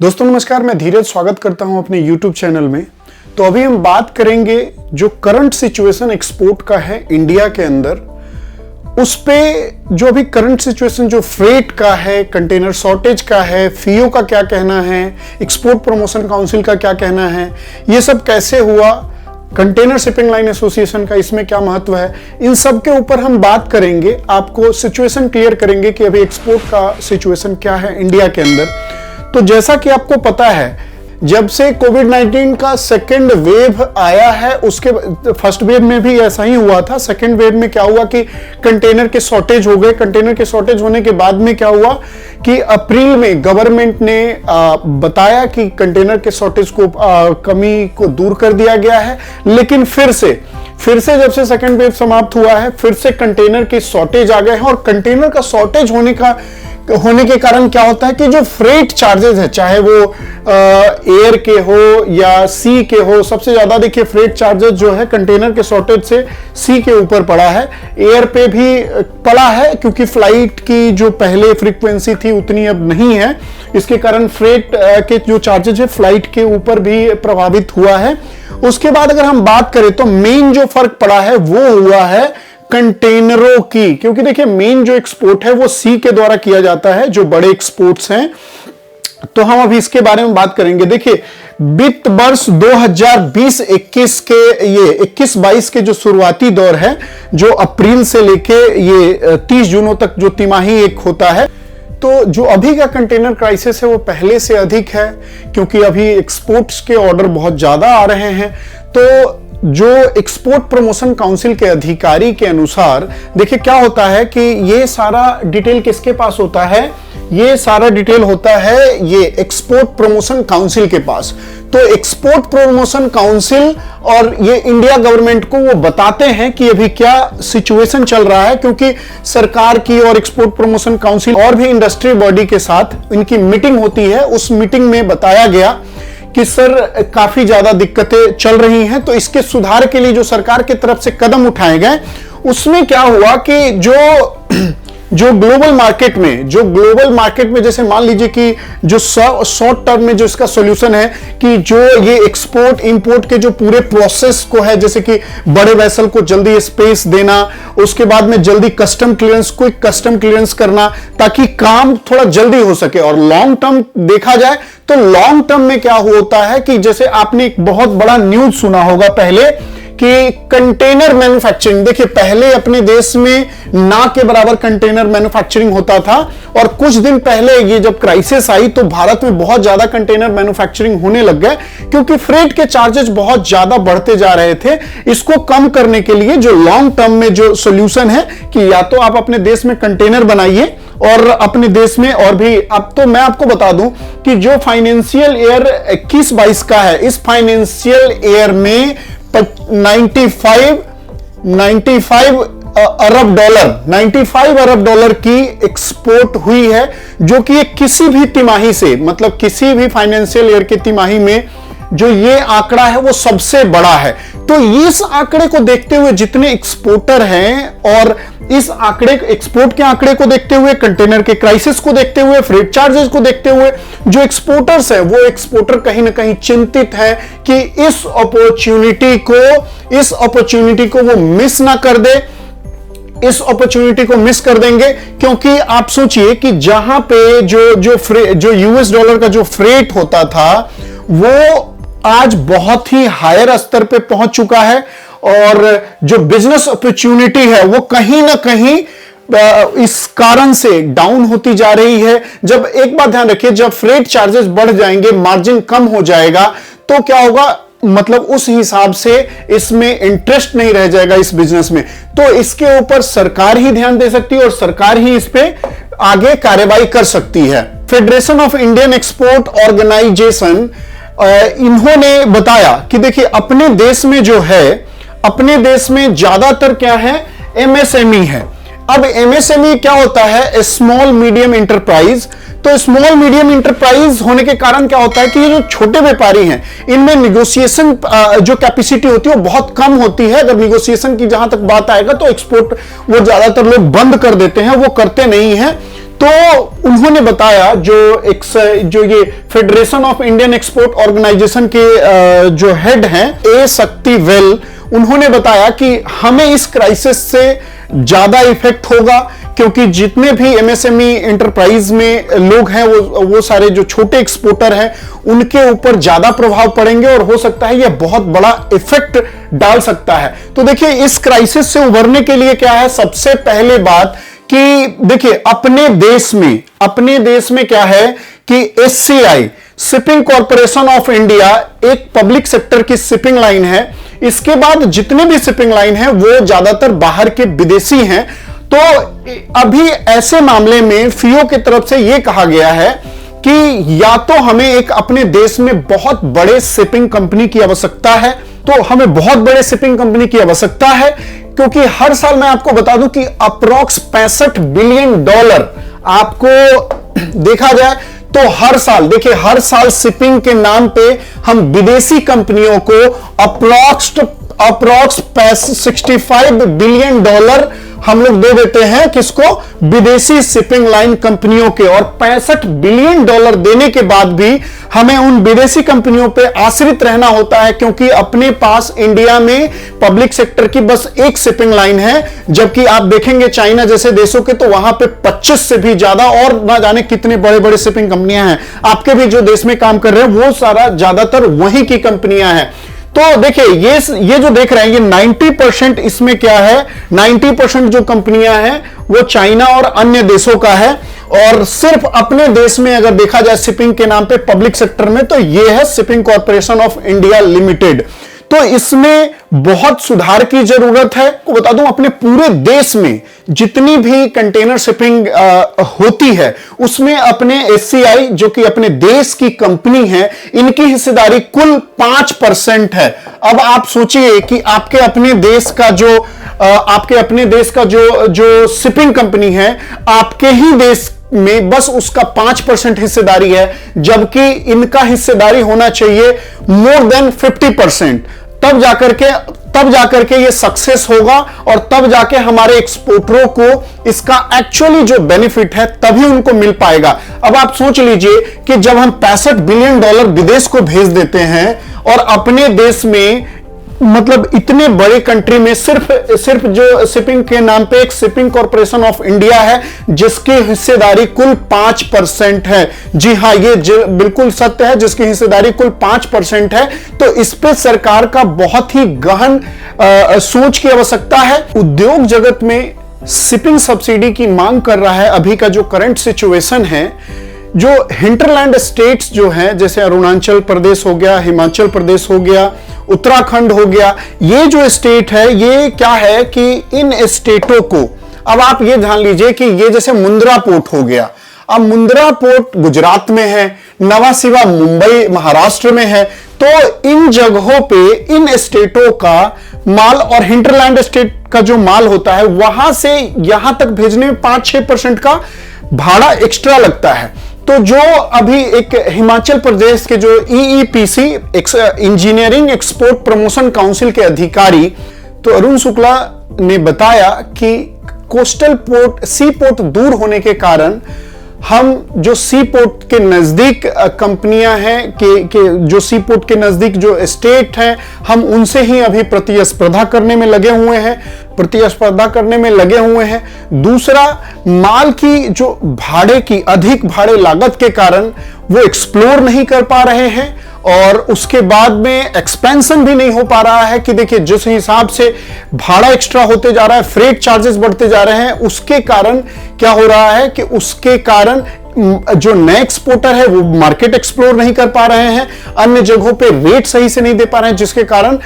दोस्तों नमस्कार, मैं धीरज स्वागत करता हूं अपने YouTube चैनल में। तो अभी हम बात करेंगे जो करंट सिचुएशन एक्सपोर्ट का है इंडिया के अंदर, उस पे जो अभी करंट सिचुएशन जो फ्रेट का है, कंटेनर शॉर्टेज का है, फीओ का क्या कहना है, एक्सपोर्ट प्रमोशन काउंसिल का क्या कहना है, ये सब कैसे हुआ, कंटेनर शिपिंग लाइन एसोसिएशन का इसमें क्या महत्व है, इन सब के ऊपर हम बात करेंगे। आपको सिचुएशन क्लियर करेंगे कि अभी एक्सपोर्ट का सिचुएशन क्या है इंडिया के अंदर। तो जैसा कि आपको पता है, जब से कोविड-19 का सेकेंड वेव आया है, उसके फर्स्ट वेव में भी ऐसा ही हुआ था। सेकेंड वेव में क्या हुआ कि कंटेनर के शॉर्टेज हो गए। कंटेनर के शॉर्टेज होने के बाद में क्या हुआ कि अप्रैल में गवर्नमेंट ने बताया कि कंटेनर के शॉर्टेज को कमी को दूर कर दिया गया है। लेकिन फिर से जब से सेकेंड वेव समाप्त हुआ है, फिर से कंटेनर के शॉर्टेज आ गए हैं। और कंटेनर का शॉर्टेज होने के कारण क्या होता है कि जो फ्रेट चार्जेस है, चाहे वो एयर के हो या सी के हो, सबसे ज्यादा देखिए फ्रेट चार्जेस जो है कंटेनर के शॉर्टेज से सी के ऊपर पड़ा है। एयर पे भी पड़ा है क्योंकि फ्लाइट की जो पहले फ्रीक्वेंसी थी उतनी अब नहीं है, इसके कारण फ्रेट के जो चार्जेस है फ्लाइट के ऊपर भी प्रभावित हुआ है। उसके बाद अगर हम बात करें तो मेन जो फर्क पड़ा है वो हुआ है कंटेनरों की, क्योंकि देखिए मेन जो एक्सपोर्ट है वो सी के द्वारा किया जाता है, जो बड़े एक्सपोर्ट्स हैं। तो हम अभी इसके बारे में बात करेंगे। देखिए वित्त वर्ष 2020-21 के ये 21-22 के जो शुरुआती दौर है, जो अप्रैल से लेके ये 30 जून तक जो तिमाही एक होता है, तो जो अभी का कंटेनर क्राइसिस है वो पहले से अधिक है, क्योंकि अभी एक्सपोर्ट्स के ऑर्डर बहुत ज्यादा आ रहे हैं। तो जो एक्सपोर्ट प्रमोशन काउंसिल के अधिकारी के अनुसार देखिए क्या होता है कि ये सारा डिटेल किसके पास होता है, ये सारा डिटेल होता है ये एक्सपोर्ट प्रमोशन काउंसिल के पास। तो एक्सपोर्ट प्रमोशन काउंसिल और ये इंडिया गवर्नमेंट को वो बताते हैं कि अभी क्या सिचुएशन चल रहा है, क्योंकि सरकार की और एक्सपोर्ट प्रमोशन काउंसिल और भी इंडस्ट्री बॉडी के साथ इनकी मीटिंग होती है। उस मीटिंग में बताया गया कि सर काफी ज्यादा दिक्कतें चल रही हैं, तो इसके सुधार के लिए जो सरकार की तरफ से कदम उठाए गए, उसमें क्या हुआ कि जो ग्लोबल मार्केट में जैसे मान लीजिए कि जो शॉर्ट टर्म में जो इसका सॉल्यूशन है कि जो ये एक्सपोर्ट इंपोर्ट के जो पूरे प्रोसेस को है, जैसे कि बड़े वेसल को जल्दी स्पेस देना, उसके बाद में जल्दी क्विक कस्टम क्लियरेंस करना, ताकि काम थोड़ा जल्दी हो सके। और लॉन्ग टर्म देखा जाए तो लॉन्ग टर्म में क्या होता है कि जैसे आपने एक बहुत बड़ा न्यूज सुना होगा पहले कि कंटेनर मैन्युफैक्चरिंग, देखिए पहले अपने देश में ना के बराबर कंटेनर मैन्युफैक्चरिंग होता था, और कुछ दिन पहले ये जब क्राइसिस आई तो भारत में बहुत ज्यादा कंटेनर मैन्युफैक्चरिंग होने लग गए, क्योंकि फ्रेट के चार्जेस बहुत ज्यादा बढ़ते जा रहे थे। इसको कम करने के लिए जो लॉन्ग टर्म में जो सोल्यूशन है कि या तो आप अपने देश में कंटेनर बनाइए और अपने देश में, और भी अब तो मैं आपको बता दूं कि जो फाइनेंशियल ईयर 21-22 का है, इस फाइनेंशियल ईयर में 95 अरब डॉलर की एक्सपोर्ट हुई है, जो कि किसी भी तिमाही से, मतलब किसी भी फाइनेंशियल ईयर के तिमाही में जो ये आंकड़ा है वो सबसे बड़ा है। तो इस आंकड़े को देखते हुए जितने एक्सपोर्टर हैं, और इस एक्सपोर्ट के आंकड़े को देखते हुए, कंटेनर के क्राइसिस को देखते हुए, फ्रेट चार्जेस को देखते हुए, जो एक्सपोर्टर्स हैं वो एक्सपोर्टर कहीं ना कहीं चिंतित है कि इस अपॉर्चुनिटी को वो मिस ना कर दे। इस अपॉर्चुनिटी को मिस कर देंगे, क्योंकि आप सोचिए कि जहां पे जो यूएस डॉलर का जो फ्रेट होता था वो आज बहुत ही हायर स्तर पे पहुंच चुका है, और जो बिजनेस अपॉर्चुनिटी है वो कहीं ना कहीं इस कारण से डाउन होती जा रही है। जब एक बात ध्यान रखिए, जब फ्रेट चार्जेस बढ़ जाएंगे, मार्जिन कम हो जाएगा, तो क्या होगा, मतलब उस हिसाब से इसमें इंटरेस्ट नहीं रह जाएगा इस बिजनेस में। तो इसके ऊपर सरकार ही ध्यान दे सकती है और सरकार ही इस पे आगे कार्रवाई कर सकती है। Federation of Indian Export Organisation, इन्होंने बताया कि देखिए अपने देश में जो है, अपने देश में ज्यादातर क्या है, एमएसएमई है। अब एमएसएमई क्या होता है, स्मॉल मीडियम इंटरप्राइज। तो स्मॉल मीडियम इंटरप्राइज होने के कारण क्या होता है कि ये जो छोटे व्यापारी हैं, इनमें निगोशिएशन जो कैपेसिटी होती है वो बहुत कम होती है। अगर निगोशिएशन की जहां तक बात आएगा तो एक्सपोर्ट वो ज्यादातर लोग बंद कर देते हैं, वो करते नहीं हैं। तो उन्होंने बताया, जो ये Federation of Indian Export Organisation के जो हेड हैं ए शक्ति वेल, उन्होंने बताया कि हमें इस क्राइसिस से ज्यादा इफेक्ट होगा, क्योंकि जितने भी एमएसएमई एंटरप्राइज में लोग हैं वो सारे जो छोटे एक्सपोर्टर हैं उनके ऊपर ज्यादा प्रभाव पड़ेंगे और हो सकता है यह बहुत बड़ा इफेक्ट डाल सकता है। तो देखिए, इस क्राइसिस से उभरने के लिए क्या है, सबसे पहले बात कि देखिए अपने देश में क्या है कि SCI shipping corporation of India एक पब्लिक सेक्टर की शिपिंग लाइन है। इसके बाद जितने भी शिपिंग लाइन है वो ज्यादातर बाहर के विदेशी हैं। तो अभी ऐसे मामले में फियो की तरफ से यह कहा गया है कि या तो हमें एक अपने देश में बहुत बड़े शिपिंग कंपनी की आवश्यकता है, तो हमें बहुत बड़े शिपिंग कंपनी की आवश्यकता है, क्योंकि हर साल मैं आपको बता दूं कि अप्रॉक्स $65 बिलियन आपको देखा जाए तो हर साल, देखिए हर साल शिपिंग के नाम पे हम विदेशी कंपनियों को अप्रॉक्स $65 बिलियन हम लोग दे देते हैं, किसको, विदेशी शिपिंग लाइन कंपनियों के। और $65 बिलियन देने के बाद भी हमें उन विदेशी कंपनियों पे आश्रित रहना होता है, क्योंकि अपने पास इंडिया में पब्लिक सेक्टर की बस एक शिपिंग लाइन है, जबकि आप देखेंगे चाइना जैसे देशों के तो वहां पे 25 से भी ज्यादा और ना जाने कितने बड़े बड़े शिपिंग कंपनियां हैं। आपके भी जो देश में काम कर रहे हैं वो सारा ज्यादातर वहीं की कंपनियां हैं। तो देखिए ये जो देख रहे हैं, ये 90% इसमें क्या है, 90% जो कंपनियां हैं वो चाइना और अन्य देशों का है। और सिर्फ अपने देश में अगर देखा जाए शिपिंग के नाम पे पब्लिक सेक्टर में, तो ये है shipping corporation of India limited. तो इसमें बहुत सुधार की जरूरत है। बता दूं, अपने पूरे देश में जितनी भी कंटेनर शिपिंग होती है उसमें अपने एससीआई, जो कि अपने देश की कंपनी है, इनकी हिस्सेदारी कुल 5% है। अब आप सोचिए कि आपके अपने देश का जो शिपिंग कंपनी है, आपके ही देश में बस उसका 5% हिस्सेदारी है, जबकि इनका हिस्सेदारी होना चाहिए मोर देन 50%। तब जाकर के ये सक्सेस होगा और तब जाके हमारे एक्सपोर्टरों को इसका एक्चुअली जो बेनिफिट है तभी उनको मिल पाएगा। अब आप सोच लीजिए कि जब हम $65 बिलियन विदेश को भेज देते हैं और अपने देश में, मतलब इतने बड़े कंट्री में सिर्फ जो शिपिंग के नाम पे एक शिपिंग कॉरपोरेशन ऑफ इंडिया है जिसकी हिस्सेदारी कुल 5% है। जी हां, ये बिल्कुल सत्य है, जिसकी हिस्सेदारी कुल 5% है। तो इस पे सरकार का बहुत ही गहन सोच की आवश्यकता है। उद्योग जगत में शिपिंग सब्सिडी की मांग कर रहा है। अभी का जो करंट सिचुएशन है, जो हिंटरलैंड स्टेट्स जो हैं, जैसे अरुणाचल प्रदेश हो गया, हिमाचल प्रदेश हो गया, उत्तराखंड हो गया, ये जो स्टेट है, ये क्या है कि इन स्टेटों को, अब आप ये ध्यान लीजिए कि ये जैसे मुंद्रा पोर्ट हो गया, अब मुंद्रा पोर्ट गुजरात में है, नवा सिवा मुंबई महाराष्ट्र में है। तो इन जगहों पे इन स्टेटों का माल और हिंटरलैंड स्टेट का जो माल होता है वहां से यहां तक भेजने में 5-6% का भाड़ा एक्स्ट्रा लगता है। तो जो अभी एक हिमाचल प्रदेश के जो EEPC engineering export promotion council के अधिकारी तो अरुण शुक्ला ने बताया कि कोस्टल पोर्ट, सी पोर्ट दूर होने के कारण हम जो सी पोर्ट के नजदीक कंपनियां हैं कि जो सी पोर्ट के नजदीक जो स्टेट हैं, हम उनसे ही अभी प्रतिस्पर्धा करने में लगे हुए हैं। दूसरा, माल की जो अधिक भाड़े लागत के कारण वो एक्सप्लोर नहीं कर पा रहे हैं और उसके बाद में एक्सपेंशन भी नहीं हो पा रहा है कि देखिए जिस हिसाब से भाड़ा एक्स्ट्रा होते जा रहा है, फ्रेट चार्जेस बढ़ते जा रहे हैं, उसके कारण क्या हो रहा है कि उसके कारण जो नए एक्सपोर्टर है वो मार्केट एक्सप्लोर नहीं कर पा रहे हैं, अन्य जगहों पे रेट सही से नहीं दे पा रहे हैं, जिसके कारण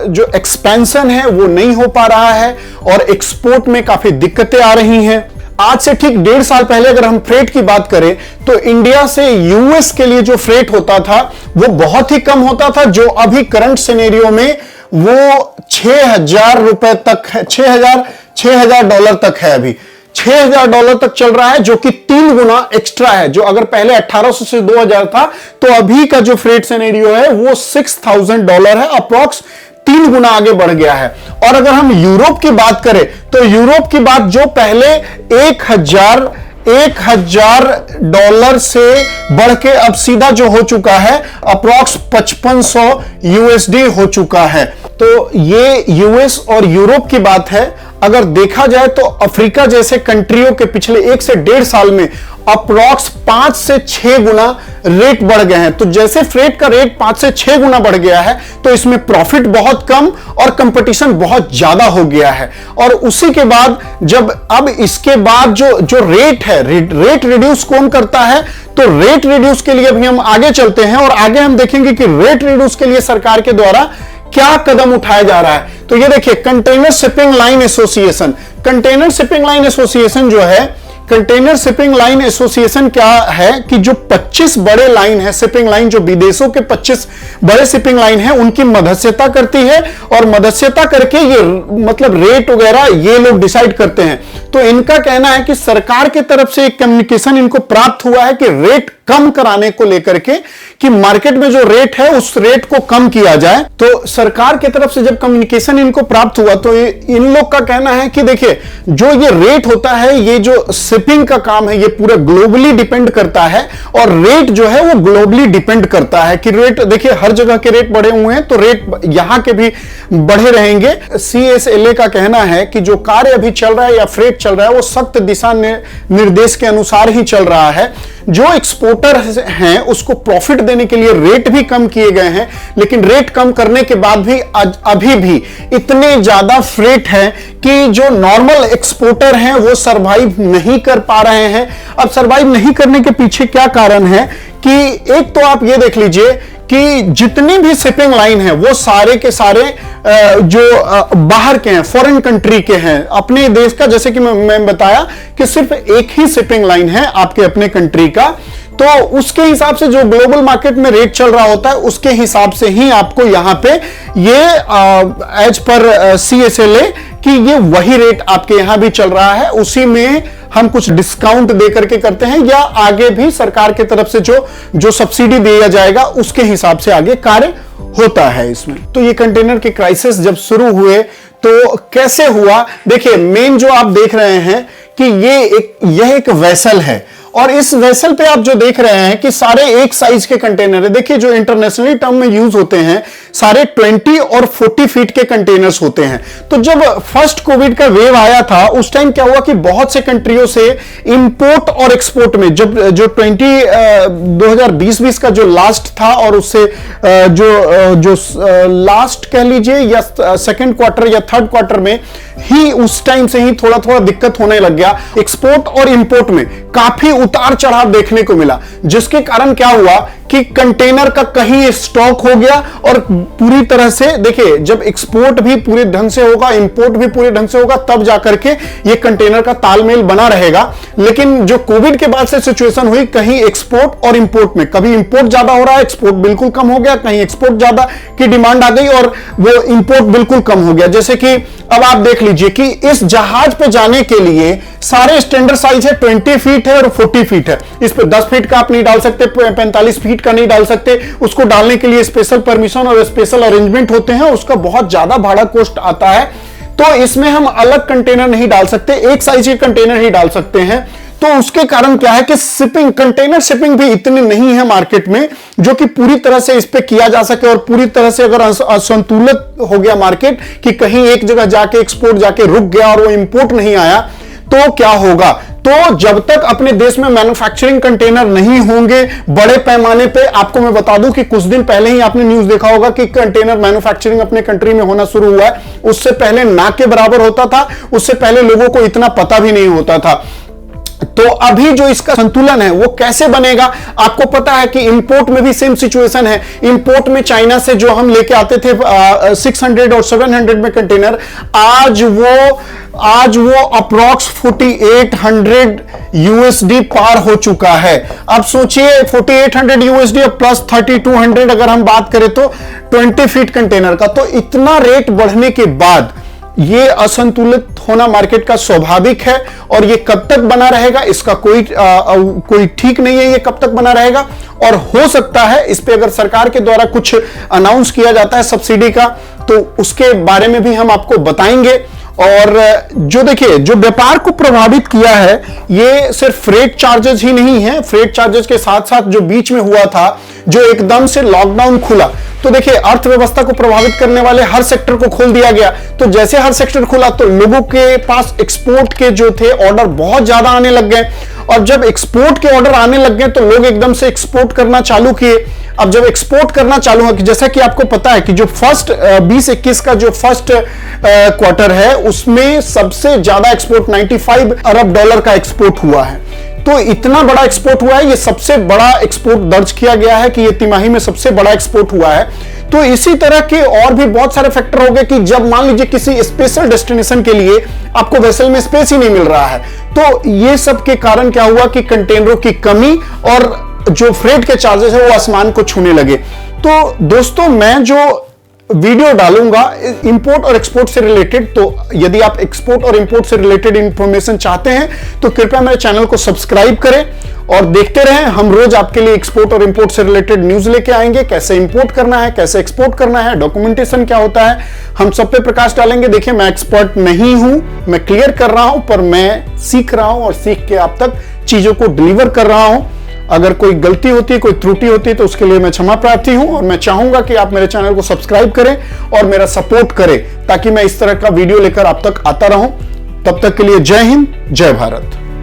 जो एक्सपेंशन है वो नहीं हो पा रहा है और एक्सपोर्ट में काफी दिक्कतें आ रही हैं। आज से ठीक 1.5 साल पहले अगर हम फ्रेट की बात करें तो इंडिया से यूएस के लिए जो फ्रेट होता था वो बहुत ही कम होता था, जो अभी करंट सिनेरियो में वो $6,000 तक है, $6,000 तक है। अभी $6,000 तक चल रहा है, जो कि 3 गुना एक्स्ट्रा है। जो अगर पहले 1800 से 2000 था, तो अभी का जो फ्रेट सिनेरियो है वो $6,000 है, अप्रॉक्स 3 गुना आगे बढ़ गया है। और अगर हम यूरोप की बात करें तो यूरोप की बात जो पहले $1000 से बढ़ के अब सीधा जो हो चुका है अप्रॉक्स 5500 USD हो चुका है। तो ये यूएस और यूरोप की बात है। अगर देखा जाए तो अफ्रीका जैसे कंट्रियों के पिछले 1 से 1.5 साल में अप्रॉक्स 5 से 6 गुना रेट बढ़ गए हैं। तो जैसे फ्रेट का रेट 5 से 6 गुना बढ़ गया है तो इसमें प्रॉफिट बहुत कम और कंपटीशन बहुत ज्यादा हो गया है। और उसी के बाद जब अब इसके बाद जो रेट है, रेट रिड्यूस कौन करता है, तो रेट रिड्यूस के लिए भी हम आगे चलते हैं और आगे हम देखेंगे कि रेट रिड्यूस के लिए सरकार के द्वारा क्या कदम उठाया जा रहा है। तो ये देखिए, container shipping line association, container shipping line association जो है, कंटेनर शिपिंग लाइन एसोसिएशन क्या है कि जो 25 बड़े लाइन है, शिपिंग लाइन, जो विदेशों के 25 बड़े शिपिंग लाइन है, उनकी मध्यस्थता करती है और मध्यस्थता करके ये मतलब रेट वगैरह ये लोग डिसाइड करते हैं। तो इनका कहना है कि सरकार की तरफ से एक कम्युनिकेशन इनको प्राप्त हुआ है कि रेट कम कराने को लेकर के, कि मार्केट में जो रेट है उस रेट को कम किया जाए। तो सरकार की तरफ से जब कम्युनिकेशन इनको प्राप्त हुआ तो इन लोग का कहना है कि देखिए, जो ये रेट होता है, ये जो शिपिंग का काम है, ये पूरा ग्लोबली डिपेंड करता है और रेट जो है वो ग्लोबली डिपेंड करता है कि रेट, देखिए हर जगह के रेट बढ़े हुए हैं तो रेट यहां के भी बढ़े रहेंगे। CSLA का कहना है कि जो कार्य अभी चल रहा है या फ्रेट चल रहा है वो सख्त दिशा निर्देश के अनुसार ही चल रहा है। जो एक्सपोर्टर हैं उसको प्रॉफिट देने के लिए रेट भी कम किए गए हैं, लेकिन रेट कम करने के बाद भी अभी भी इतने ज्यादा फ्रेट है कि जो नॉर्मल एक्सपोर्टर हैं वो सरवाइव नहीं कर पा रहे हैं। अब सरवाइव नहीं करने के पीछे क्या कारण है कि एक तो आप ये देख लीजिए कि जितनी भी शिपिंग लाइन है वो सारे के सारे जो बाहर के हैं, फॉरेन कंट्री के हैं, अपने देश का, जैसे कि मैं बताया कि सिर्फ एक ही शिपिंग लाइन है आपके अपने कंट्री का। तो उसके हिसाब से जो ग्लोबल मार्केट में रेट चल रहा होता है उसके हिसाब से ही आपको यहां पे ये एज पर CSLA कि ये वही रेट आपके यहां भी चल रहा है, उसी में हम कुछ डिस्काउंट दे करके करते हैं या आगे भी सरकार की तरफ से जो सब्सिडी दिया जाएगा उसके हिसाब से आगे कार्य होता है इसमें। तो ये कंटेनर के क्राइसिस जब शुरू हुए तो कैसे हुआ, देखिए मेन जो आप देख रहे हैं कि यह एक वेसल है और इस वेसल पे आप जो देख रहे हैं कि सारे एक साइज के कंटेनर है। देखिए जो इंटरनेशनली टर्म में यूज होते हैं सारे 20 और 40 फीट के कंटेनर्स होते हैं। तो जब फर्स्ट कोविड का वेव आया था उस टाइम क्या हुआ कि बहुत से कंट्रियों से इंपोर्ट और एक्सपोर्ट में जब जो 2020 का जो लास्ट था और उससे जो लास्ट कह लीजिए या सेकेंड क्वार्टर या थर्ड क्वार्टर में ही उस टाइम से ही थोड़ा थोड़ा दिक्कत होने लग गया। एक्सपोर्ट और इंपोर्ट में काफी उतार चढ़ाव देखने को मिला, जिसके कारण क्या हुआ कि कंटेनर का कहीं स्टॉक हो गया और पूरी तरह से, देखिए जब एक्सपोर्ट भी पूरे ढंग से होगा, इंपोर्ट भी पूरे ढंग से होगा, तब जाकर के ये कंटेनर का तालमेल बना रहेगा। लेकिन जो कोविड के बाद से सिचुएशन हुई, कहीं एक्सपोर्ट और इंपोर्ट में, कभी इंपोर्ट ज्यादा हो रहा है, एक्सपोर्ट बिल्कुल कम हो गया, कहीं एक्सपोर्ट ज्यादा की डिमांड आ गई और वो इंपोर्ट बिल्कुल कम हो गया। जैसे कि अब आप देख लीजिए कि इस जहाज पे जाने के लिए सारे स्टैंडर्ड साइज है, 20 फीट है और 40 फीट है। इस पे 10 फीट का आप नहीं डाल सकते, 45 फीट का नहीं डाल सकते। उसको डालने के लिए स्पेशल परमिशन और स्पेशल अरेंजमेंट होते हैं, उसका बहुत ज्यादा भाड़ा कॉस्ट आता है। तो इसमें हम अलग कंटेनर नहीं डाल सकते, एक साइज के कंटेनर ही डाल सकते हैं। तो उसके कारण क्या है कि शिपिंग, कंटेनर शिपिंग भी इतनी नहीं है मार्केट में जो कि पूरी तरह से इस पे किया जा सके। और पूरी तरह से अगर असंतुलित हो गया मार्केट कि कहीं एक जगह जाके एक्सपोर्ट जाके रुक गया और वो इंपोर्ट नहीं आया तो क्या होगा। तो जब तक अपने देश में मैन्युफैक्चरिंग कंटेनर नहीं होंगे बड़े पैमाने पे, आपको मैं बता दूं कि कुछ दिन पहले ही आपने न्यूज देखा होगा कि कंटेनर मैन्युफैक्चरिंग अपने कंट्री में होना शुरू हुआ है। उससे पहले ना के बराबर होता था, उससे पहले लोगों को इतना पता भी नहीं होता था। तो अभी जो इसका संतुलन है वो कैसे बनेगा, आपको पता है कि इंपोर्ट में भी सेम सिचुएशन है। इंपोर्ट में चाइना से जो हम लेके आते थे 600 और 700 में कंटेनर, आज वो अप्रॉक्स 4800 USD पार हो चुका है। अब सोचिए 4800 USD और प्लस 3200 अगर हम बात करें तो 20 फीट कंटेनर का, तो इतना रेट बढ़ने के बाद ये असंतुलित होना मार्केट का स्वाभाविक है। और ये कब तक बना रहेगा इसका कोई ठीक नहीं है, ये कब तक बना रहेगा। और हो सकता है इस पे अगर सरकार के द्वारा कुछ अनाउंस किया जाता है सब्सिडी का, तो उसके बारे में भी हम आपको बताएंगे। और जो देखिए जो व्यापार को प्रभावित किया है ये सिर्फ फ्रेट चार्जेस ही नहीं है, फ्रेट चार्जेस के साथ साथ जो बीच में हुआ था, जो एकदम से लॉकडाउन खुला, तो देखिए अर्थव्यवस्था को प्रभावित करने वाले हर सेक्टर को खोल दिया गया। तो जैसे हर सेक्टर खुला तो लोगों के पास एक्सपोर्ट के जो थे ऑर्डर बहुत ज्यादा आने लग गए, और जब एक्सपोर्ट के ऑर्डर आने लग गए तो लोग एकदम से एक्सपोर्ट करना चालू किए। अब जब एक्सपोर्ट करना चालू हुआ, जैसा कि आपको पता है कि जो फर्स्ट 2021 का जो फर्स्ट क्वार्टर है उसमें सबसे ज्यादा एक्सपोर्ट 95 अरब डॉलर का एक्सपोर्ट हुआ है। तो इतना बड़ा एक्सपोर्ट हुआ है, ये सबसे बड़ा एक्सपोर्ट दर्ज किया गया है कि ये तिमाही में सबसे बड़ा एक्सपोर्ट हुआ है। तो इसी तरह के और भी बहुत सारे फैक्टर हो गए कि जब मान लीजिए किसी स्पेशल डेस्टिनेशन के लिए आपको वेसल में स्पेस ही नहीं मिल रहा है, तो ये सब के कारण क्या हुआ कि कंटेनरों की कमी और जो फ्रेट के चार्जेस है वो आसमान को छूने लगे। तो दोस्तों मैं जो वीडियो डालूंगा इंपोर्ट और एक्सपोर्ट से रिलेटेड, तो यदि आप एक्सपोर्ट और इंपोर्ट से रिलेटेड इंफॉर्मेशन चाहते हैं तो कृपया मेरे चैनल को सब्सक्राइब करें और देखते रहें। हम रोज आपके लिए एक्सपोर्ट और इंपोर्ट से रिलेटेड न्यूज लेके आएंगे, कैसे इंपोर्ट करना है, कैसे एक्सपोर्ट करना है, डॉक्यूमेंटेशन क्या होता है, हम सब पे प्रकाश डालेंगे। देखिए मैं एक्सपर्ट नहीं हूं, मैं क्लियर कर रहा हूं, पर मैं सीख रहा हूं और सीख के आप तक चीजों को डिलीवर कर रहा हूं। अगर कोई गलती होती है, कोई त्रुटि होती है तो उसके लिए मैं क्षमा प्रार्थी हूं, और मैं चाहूंगा कि आप मेरे चैनल को सब्सक्राइब करें और मेरा सपोर्ट करें ताकि मैं इस तरह का वीडियो लेकर आप तक आता रहूं। तब तक के लिए जय हिंद, जय भारत।